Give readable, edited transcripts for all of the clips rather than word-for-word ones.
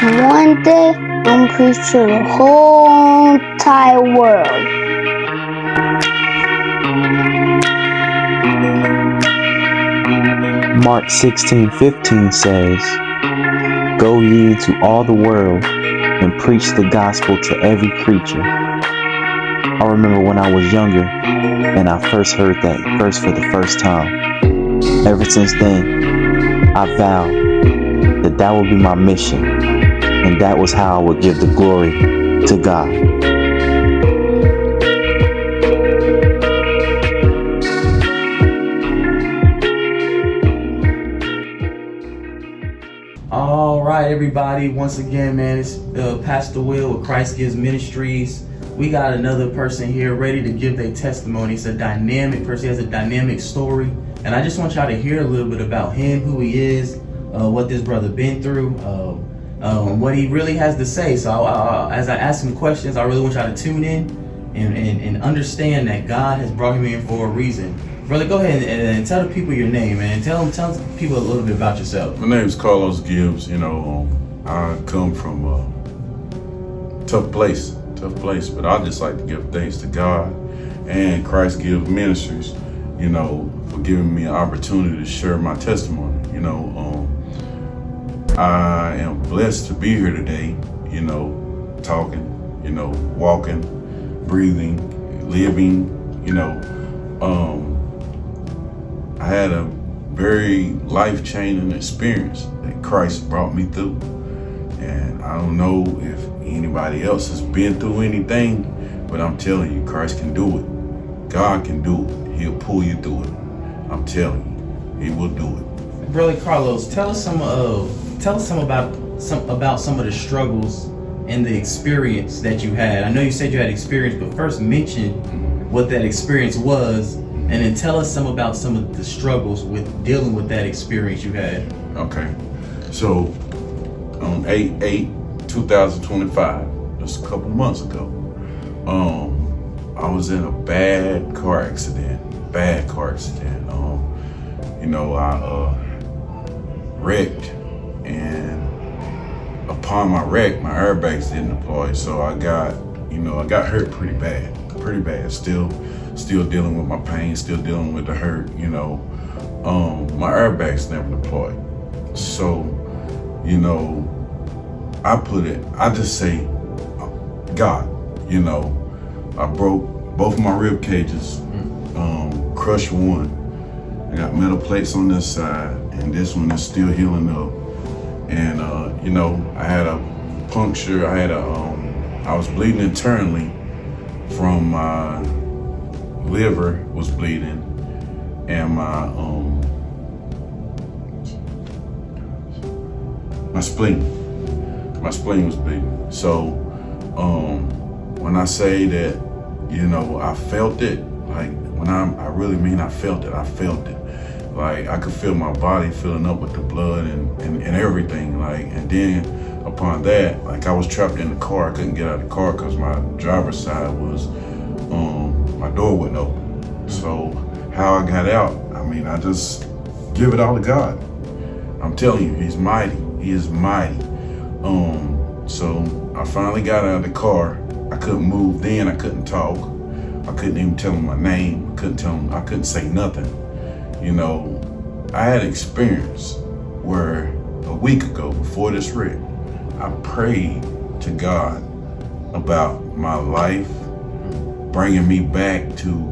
One day, I'm preach to the whole entire world. Mark 16:15 says, "Go ye into all the world and preach the gospel to every creature." I remember when I was younger and I first heard that verse for the first time. Ever since then, I vowed that that would be my mission, and that was how I would give the glory to God. All right, everybody. Once again, man, it's Pastor Will with Christ Gibbs Ministries. We got another person here ready to give their testimony. It's a dynamic person. He has a dynamic story. And I just want y'all to hear a little bit about him, who he is, what this brother been through, what he really has to say. So as I ask him questions, I really want y'all to tune in and understand that God has brought him in for a reason. Brother, go ahead and tell the people your name, man. Tell people a little bit about yourself. My name is Carlos Gibbs. I come from a tough place, but I just like to give thanks to God and Christ Gibbs Ministries, for giving me an opportunity to share my testimony. I am blessed to be here today, talking, walking, breathing, living, I had a very life-changing experience that Christ brought me through. And I don't know if anybody else has been through anything, but I'm telling you, Christ can do it. God can do it. He'll pull you through it. I'm telling you, He will do it. Brother Carlos, tell us about some of the struggles and the experience that you had. I know you said you had experience, but first mention what that experience was, and then tell us some of the struggles with dealing with that experience you had. Okay, so on 8/8/2025, just a couple months ago, I was in a bad car accident. I wrecked, and upon my wreck, my airbags didn't deploy, so I got hurt pretty bad. Still dealing with my pain, still dealing with the hurt, my airbags never deployed. So, I just say, God, I broke both of my rib cages, crushed one. I got metal plates on this side, and this one is still healing up. And, I had a puncture, I was bleeding internally from my liver was bleeding, and my spleen was bleeding. So when I say that, I felt it, like when I really mean I felt it. Like I could feel my body filling up with the blood and everything. Like, and then upon that, like I was trapped in the car. I couldn't get out of the car because my driver's side was, my door wasn't open. So how I got out, I just give it all to God. I'm telling you, He's mighty. He is mighty. So I finally got out of the car. I couldn't move then. I couldn't talk. I couldn't even tell him my name. I couldn't say nothing. I had an experience where a week ago, before this wreck, I prayed to God about my life, bringing me back to,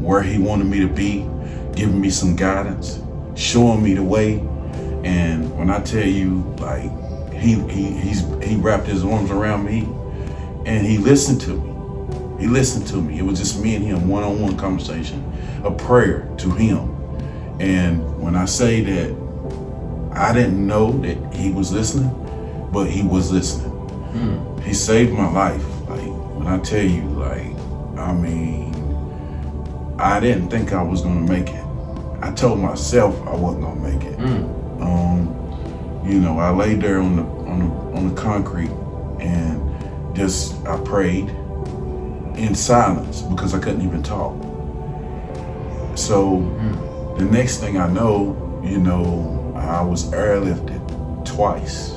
where He wanted me to be, giving me some guidance, showing me the way. And when I tell you, like, he wrapped His arms around me, and He listened to me. It was just me and Him, one-on-one conversation, a prayer to Him. And when I say that I didn't know that He was listening, but He was listening. He saved my life. Like, when I tell you, I didn't think I was gonna make it. I told myself I wasn't gonna make it. I laid there on the concrete and I prayed in silence because I couldn't even talk. So the next thing I know, I was airlifted twice.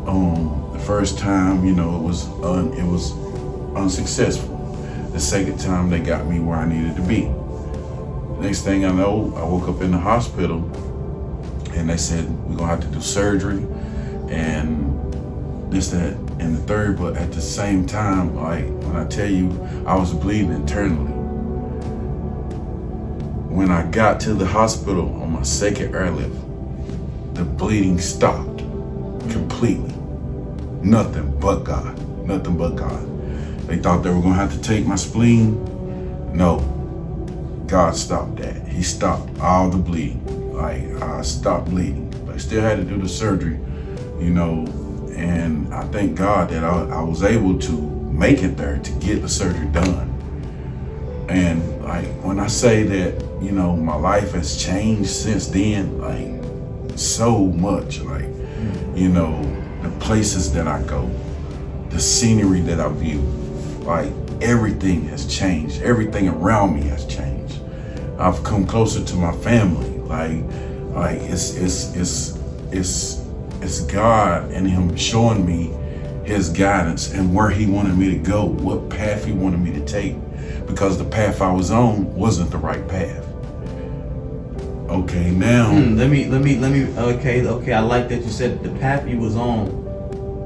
The first time, it was unsuccessful. The second time, they got me where I needed to be. Next thing I know, I woke up in the hospital, and they said we're gonna have to do surgery, and this, that, and the third. But at the same time, like when I tell you, I was bleeding internally. When I got to the hospital on my second airlift, the bleeding stopped completely. Nothing but God. Nothing but God. They thought they were gonna have to take my spleen. No, God stopped that. He stopped all the bleeding. Like, I stopped bleeding. But I still had to do the surgery, and I thank God that I was able to make it there to get the surgery done. And like, when I say that, my life has changed since then, like so much, like, the places that I go, the scenery that I view, like everything has changed. Everything around me has changed. I've come closer to my family. Like it's God and Him showing me His guidance and where He wanted me to go, what path He wanted me to take, because the path I was on wasn't the right path. Okay, now. Let me. Okay. I like that you said the path you was on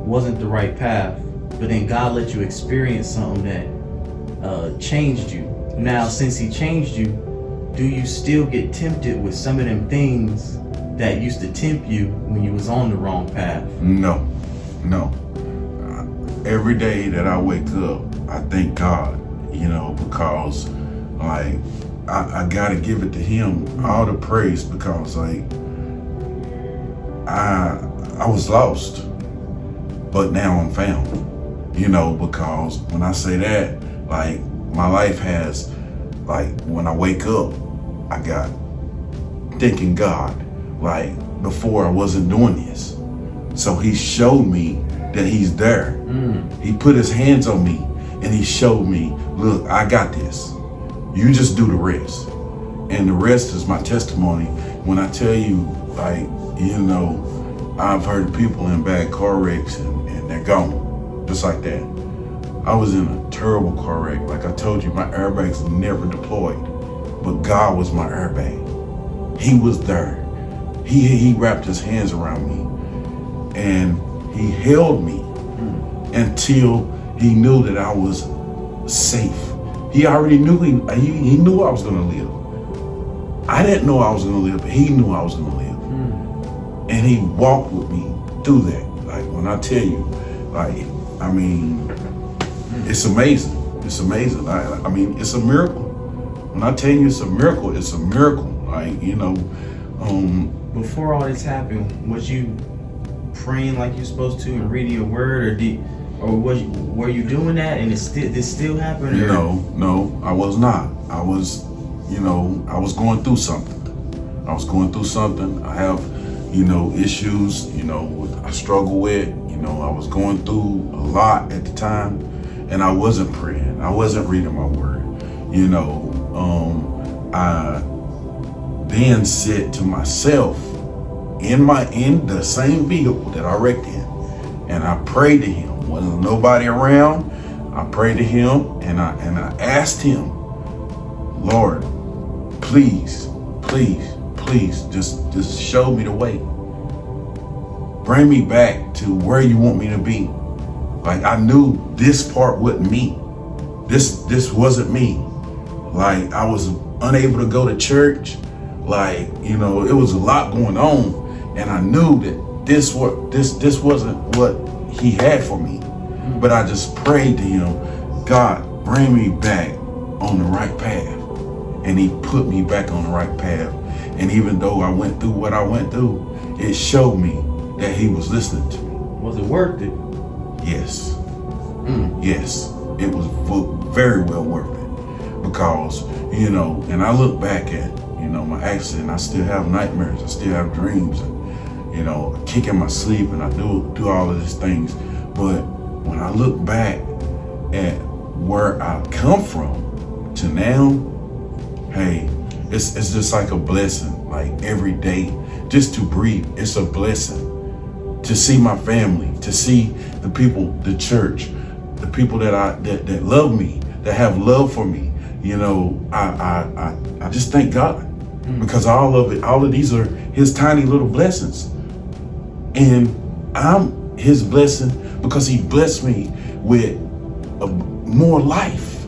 wasn't the right path, but then God let you experience something that changed you. Now, since He changed you, do you still get tempted with some of them things that used to tempt you when you was on the wrong path? No. Every day that I wake up, I thank God, because like I gotta give it to Him all the praise, because like I was lost, but now I'm found, because when I say that, like my life has, like when I wake up, I got thanking God. Like before, I wasn't doing this, so He showed me that He's there. He put His hands on me and He showed me, look, I got this. You just do the rest. And the rest is my testimony. When I tell you, like, I've heard people in bad car wrecks and they're gone, just like that. I was in a terrible car wreck. Like I told you, my airbags never deployed, but God was my airbag. He was there. He wrapped His hands around me and He held me until He knew that I was safe. He already knew, he knew I was gonna live. I didn't know I was gonna live, but He knew I was gonna live. And He walked with me through that. Like when I tell you, like, I mean, it's amazing. It's amazing. I mean, it's a miracle. When I tell you it's a miracle, it's a miracle. Like, Before all this happened, was you praying like you're supposed to and reading your word, were you doing that and this still happened? No, I was not. I was, I was going through something. I I have, issues, I struggle with, I was going through a lot at the time, and I wasn't praying. I wasn't reading my word. I then said to myself in the same vehicle that I wrecked in, and I prayed to Him. Wasn't nobody around. I prayed to Him and I asked Him, Lord, please, just show me the way. Bring me back to where You want me to be. Like I knew this part wasn't me. This wasn't me. Like I was unable to go to church. Like, it was a lot going on, and I knew that this wasn't what He had for me. But I just prayed to Him, God, bring me back on the right path. And He put me back on the right path. And even though I went through what I went through, it showed me that He was listening to me. Was it worth it? Yes. Yes, it was very well worth it. Because, and I look back at, my accident, I still have nightmares, I still have dreams, and, I kick in my sleep, and I do all of these things. But when I look back at where I come from to now, hey, it's just like a blessing. Like every day, just to breathe, it's a blessing. to see my family, to see the people, the church, the people that love me, that have love for me. You know, I just thank God because all of these are his tiny little blessings. And I'm his blessing because he blessed me with more life.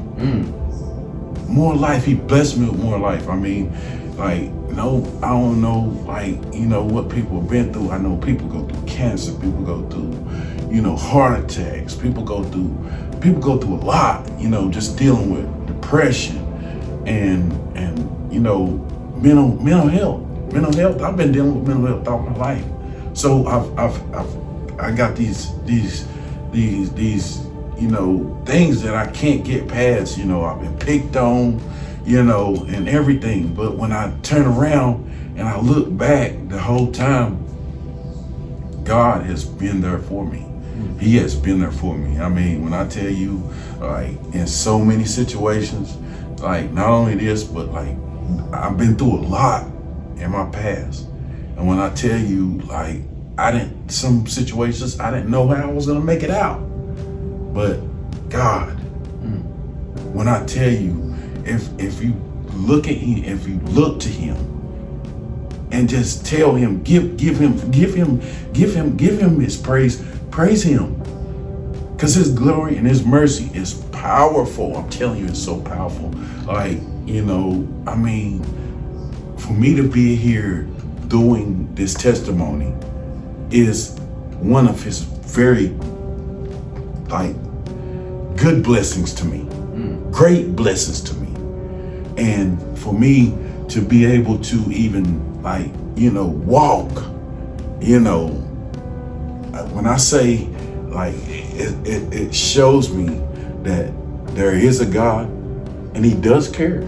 More life. He blessed me with more life. I mean, like, no, I don't know, like, you know, what people have been through. I know people go through cancer, people go through, you know, heart attacks, people go through a lot, you know, just dealing with depression and you know, mental health. I've been dealing with mental health all my life. So I got these you know, things that I can't get past. You know, I've been picked on, you know, and everything. But when I turn around and I look back the whole time, God has been there for me. He has been there for me. I mean, when I tell you, like, in so many situations, like, not only this, but like, I've been through a lot in my past. And when I tell you, like, some situations, I didn't know how I was gonna make it out. But God, when I tell you, if you look at him, if you look to him and just tell him, give him his praise him. Because his glory and his mercy is powerful. I'm telling you, it's so powerful. Like, you know, I mean, for me to be here doing this testimony is one of his very, like, good blessings to me, great blessings to me. And for me to be able to even, like, you know, walk, you know, when I say, like, it shows me that there is a God and he does care.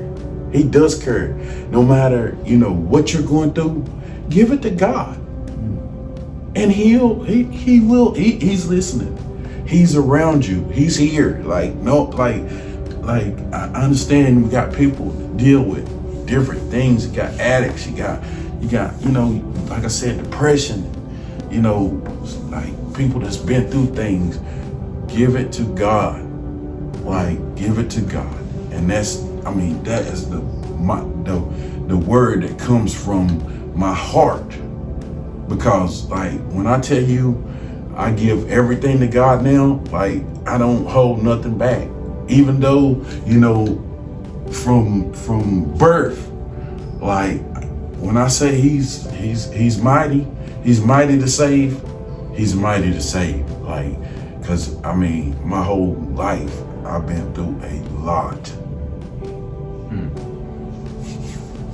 He does care. No matter, you know, what you're going through, give it to God. And he will, he's listening. He's around you. He's here. Like, no, like I understand we got people deal with different things. You got addicts. You got, you know, like I said, depression, you know, like people that's been through things. Give it to God. Like, give it to God. And that's, I mean, that is the word that comes from my heart. Because, like, when I tell you I give everything to God now, like, I don't hold nothing back. Even though, you know, from birth, like, when I say he's mighty to save, he's mighty to save. Like, cause I mean, my whole life I've been through a lot.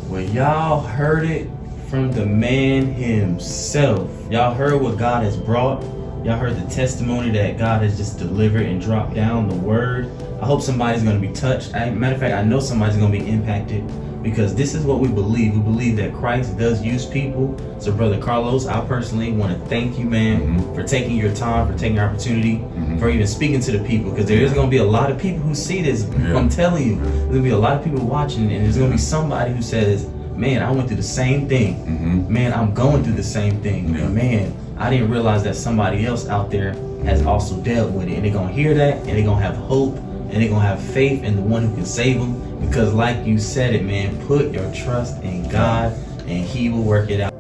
Well, y'all heard it from the man himself. Y'all heard what God has brought. Y'all heard the testimony that God has just delivered and dropped down the word. I hope somebody's going to be touched. Matter of fact, I know somebody's going to be impacted because this is what we believe. We believe that Christ does use people. So, Brother Carlos, I personally want to thank you, man, for taking your time, for taking your opportunity, for even speaking to the people, because there is going to be a lot of people who see this. I'm telling you, there's going to be a lot of people watching, and there's going to be somebody who says, man, I went through the same thing. Man, I'm going through the same thing. And man, I didn't realize that somebody else out there has also dealt with it. And they're going to hear that, and they're going to have hope, and they're going to have faith in the one who can save them. Because like you said it, man, put your trust in God, and he will work it out.